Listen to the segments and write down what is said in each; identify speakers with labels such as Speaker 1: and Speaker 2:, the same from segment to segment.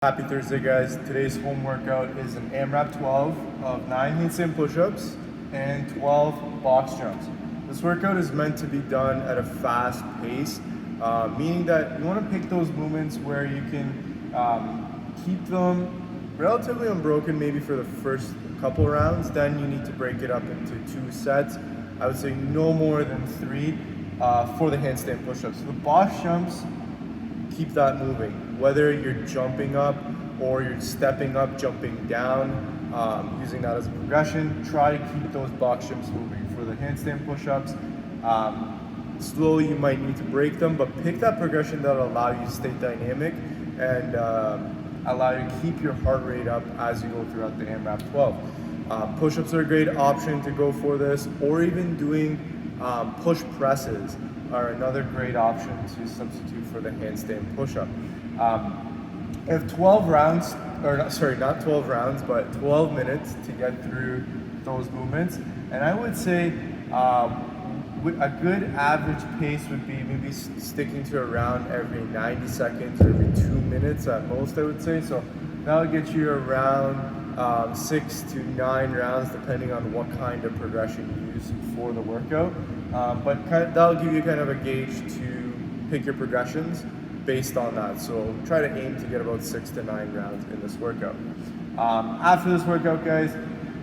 Speaker 1: Happy Thursday, guys. Today's home workout is an AMRAP 12 of 9 handstand push-ups and 12 box jumps. This workout is meant to be done at a fast pace, meaning that you want to pick those movements where you can keep them relatively unbroken maybe for the first couple rounds. Then you need to break it up into 2 sets. I would say no more than 3 for the handstand push-ups. So the box jumps, keep that moving. Whether you're jumping up or you're stepping up, jumping down, using that as a progression, try to keep those box jumps moving. For the handstand push-ups, slowly you might need to break them, but pick that progression that'll allow you to stay dynamic and allow you to keep your heart rate up as you go throughout the AMRAP 12. Push-ups are a great option to go for this, or even doing push presses are another great option to substitute for the handstand push-up. If 12 rounds, or sorry, not 12 rounds, but 12 minutes to get through those movements. And I would say a good average pace would be maybe sticking to around every 90 seconds or every 2 minutes at most, I would say. So that'll get you around 6 to 9 rounds, depending on what kind of progression you use for the workout. But that'll give you kind of a gauge to pick your progressions based on that. So try to aim to get about 6 to 9 rounds in this workout. After this workout, guys,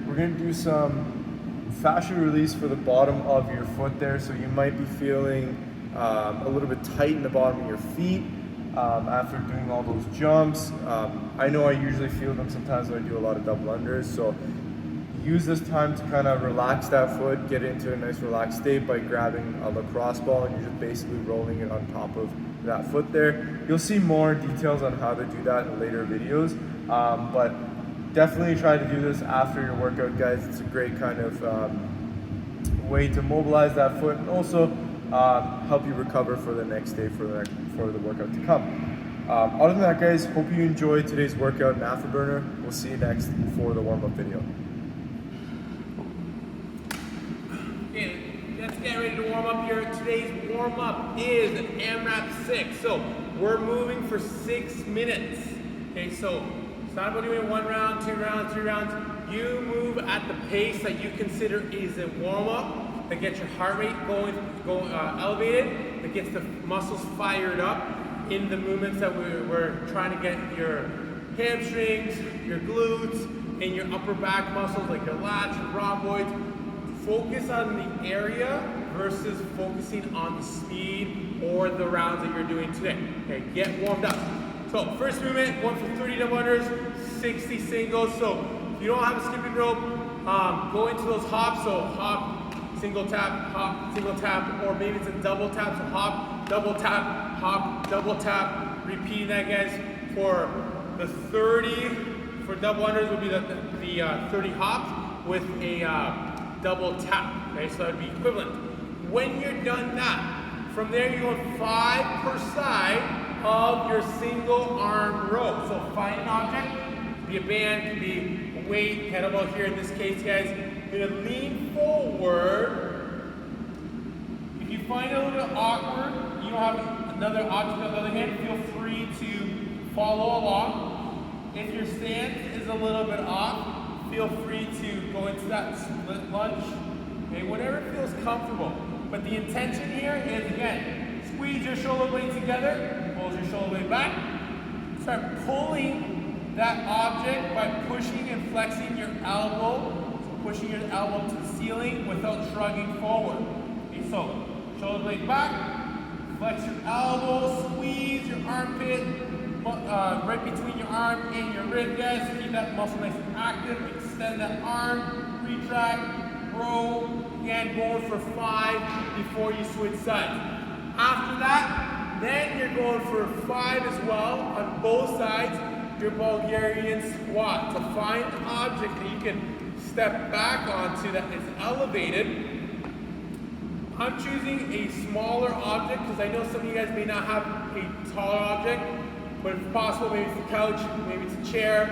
Speaker 1: we're going to do some fascia release for the bottom of your foot there. So you might be feeling a little bit tight in the bottom of your feet after doing all those jumps. I know I usually feel them sometimes when I do a lot of double unders. So use this time to kind of relax that foot, get into a nice relaxed state by grabbing a lacrosse ball and you're just basically rolling it on top of that foot there. You'll see more details on how to do that in later videos, but definitely try to do this after your workout, guys. It's a great kind of way to mobilize that foot and also help you recover for the next day for the workout to come. Other than that, guys, hope you enjoyed today's workout in Afterburner. We'll see you next for the warm-up video.
Speaker 2: Okay, let's get ready to warm up here. Today's warm up is an AMRAP 6. So we're moving for 6 minutes. Okay, so it's not about doing 1 round, 2 rounds, 3 rounds. You move at the pace that you consider is a warm up that gets your heart rate going elevated, that gets the muscles fired up in the movements that we're trying to get your hamstrings, your glutes, and your upper back muscles like your lats, your rhomboids. Focus on the area versus focusing on the speed or the rounds that you're doing today. Okay, get warmed up. So first movement, 1 for 30 double unders, 60 singles. So if you don't have a skipping rope, go into those hops. So hop, single tap, or maybe it's a double tap. So hop, double tap. Repeating that, guys. For the 30 for double unders would be the 30 hops with a double tap, okay, so that would be equivalent. When you're done that, from there you're going 5 per side of your single arm rope. So find an object, could be a band, could be a weight, kettlebell here in this case, guys. You're gonna lean forward. If you find it a little bit awkward, you don't have another object on the other hand, feel free to follow along. If your stance is a little bit off, feel free to go into that split lunge, okay, whatever feels comfortable. But the intention here is, again, squeeze your shoulder blades together, pull your shoulder blade back, start pulling that object by pushing and flexing your elbow, so pushing your elbow to the ceiling without shrugging forward. Okay, so shoulder blade back, flex your elbow, squeeze your armpit, right between your arm and your rib, guys. Keep that muscle nice and active. Extend that arm, retract, row. Again, going for 5 before you switch sides. After that, then you're going for 5 as well on both sides. Your Bulgarian squat. To find an object that you can step back onto that is elevated. I'm choosing a smaller object because I know some of you guys may not have a taller object. But if possible, maybe it's a couch, maybe it's a chair,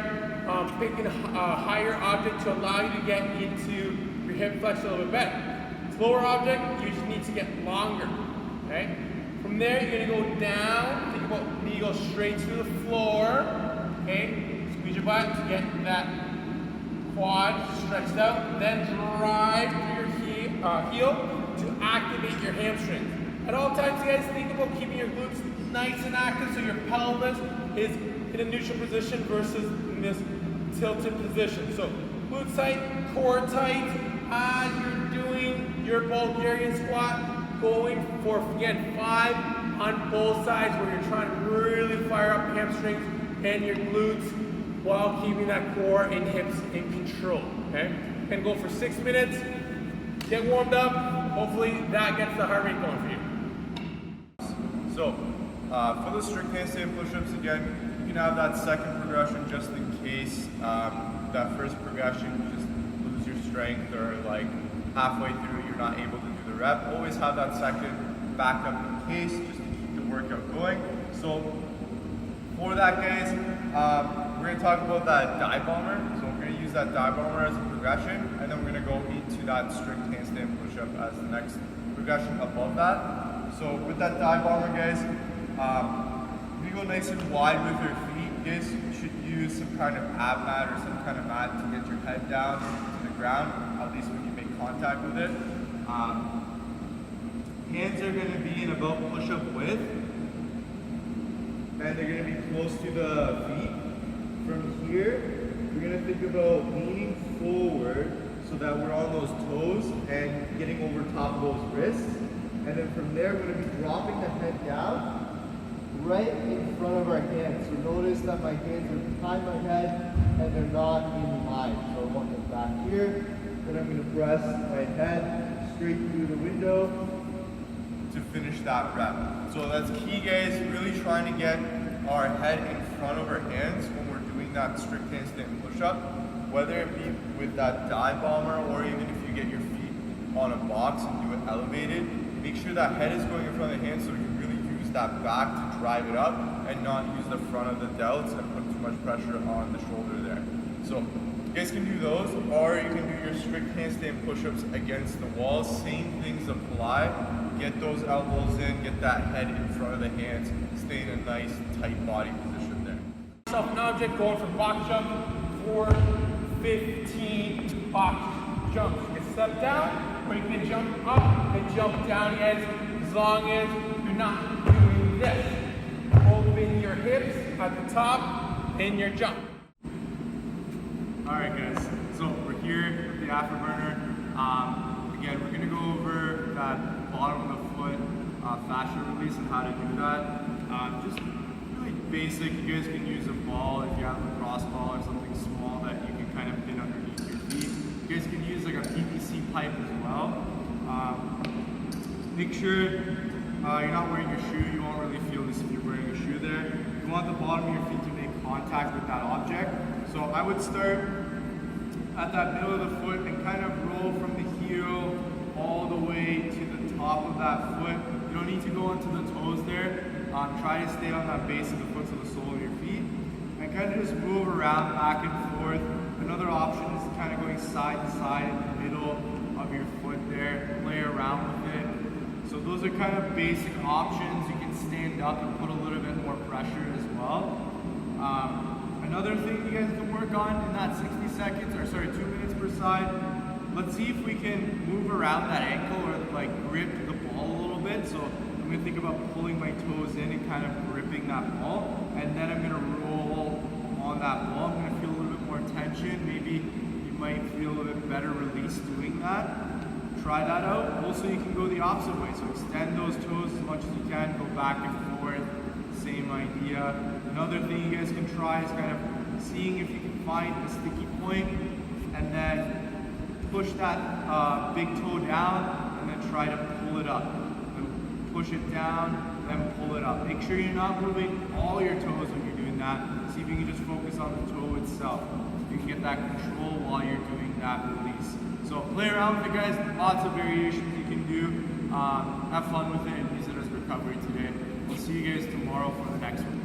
Speaker 2: picking a higher object to allow you to get into your hip flexion a little bit better. Lower object, you just need to get longer, okay? From there, you're gonna go down, think about knee go straight to the floor, okay? butt to get that quad stretched out, then drive through your heel to activate your hamstrings. At all times, you guys, think about keeping your glutes nice and active so your pelvis is in a neutral position versus in this tilted position. So glutes tight, core tight. As you're doing your Bulgarian squat, going for, again, 5 on both sides where you're trying to really fire up hamstrings and your glutes while keeping that core and hips in control, okay? And go for 6 minutes, get warmed up. Hopefully that gets the heart rate going for you.
Speaker 1: So, for the strict handstand push-ups, again, you can have that second progression just in case that first progression you just lose your strength, or like halfway through you're not able to do the rep. Always have that second backup in case, just to keep the workout going. So, for that, guys, we're going to talk about that dive bomber. So we're going to use that dive bomber as a progression, and then we're going to go into that strict handstand push-up as the next progression above that. So with that dive bomber, guys, you go nice and wide with your feet. You guys should use some kind of ab mat or some kind of mat to get your head down to the ground, at least when you make contact with it. Hands are going to be in about push-up width, and they're going to be close to the feet. From here, we're going to think about leaning forward so that we're on those toes and getting over top of those wrists. And then from there, we're going to be dropping the head down right in front of our hands. So notice that my hands are behind my head and they're not in line. So I want them back here. Then I'm going to press my head straight through the window to finish that rep. So that's key, guys, really trying to get our head in front of our hands when we're doing that strict handstand push-up, whether it be with that dive bomber or even if you get your feet on a box and do it elevated. Make sure that head is going in front of the hands so we can really use that back to drive it up and not use the front of the delts and put too much pressure on the shoulder there. So you guys can do those, or you can do your strict handstand push-ups against the wall. Same things apply. Get those elbows in, get that head in front of the hands, stay in a nice tight body position there.
Speaker 2: Yourself an object, going for box jump for 15 box jumps. You can step down, or you can jump up and jump down, guys, as long as you're not doing this. Open your hips at the top in your jump.
Speaker 1: Alright, guys, so we're here with the Afterburner. Again, we're going to go over that bottom of the foot fascia release and how to do that. Just really basic. You guys can use a ball if you have a cross ball or something small that you can kind of pin underneath your feet. You guys can use like a PVC pipe as well. Make sure you're not wearing your shoe. You won't really feel this if you're wearing a shoe there. You want the bottom of your feet to make contact with that object. So I would start at that middle of the foot and kind of roll from the heel all the way to the top of that foot. You don't need to go into the toes there. Try to stay on that base of the foot, so the sole of your feet. And kind of just move around back and forth. Another option is kind of going side to side in the middle of your foot there. Play around with it. So those are kind of basic options. You can stand up and put a little bit more pressure as well. Another thing you guys can work on in that 60 seconds, or sorry, 2 minutes per side, let's see if we can move around that ankle or like grip the ball a little bit. So I'm going to think about pulling my toes in and kind of gripping that ball, and then I'm going to roll on that ball. I'm going to feel a little bit more tension. Maybe you might feel a little bit better release doing that. Try that out. Also, you can go the opposite way. So extend those toes as much as you can, go back and forth. Same idea. Another thing you guys can try is kind of seeing if you can find a sticky point and then push that big toe down and then try to pull it up. Then push it down, then pull it up. Make sure you're not moving all your toes when you're doing that. See if you can just focus on the toe itself. You can get that control while you're doing that release. So play around with it, guys. Lots of variations you can do. Have fun with it and use it as recovery today. We'll see you guys tomorrow for the next one.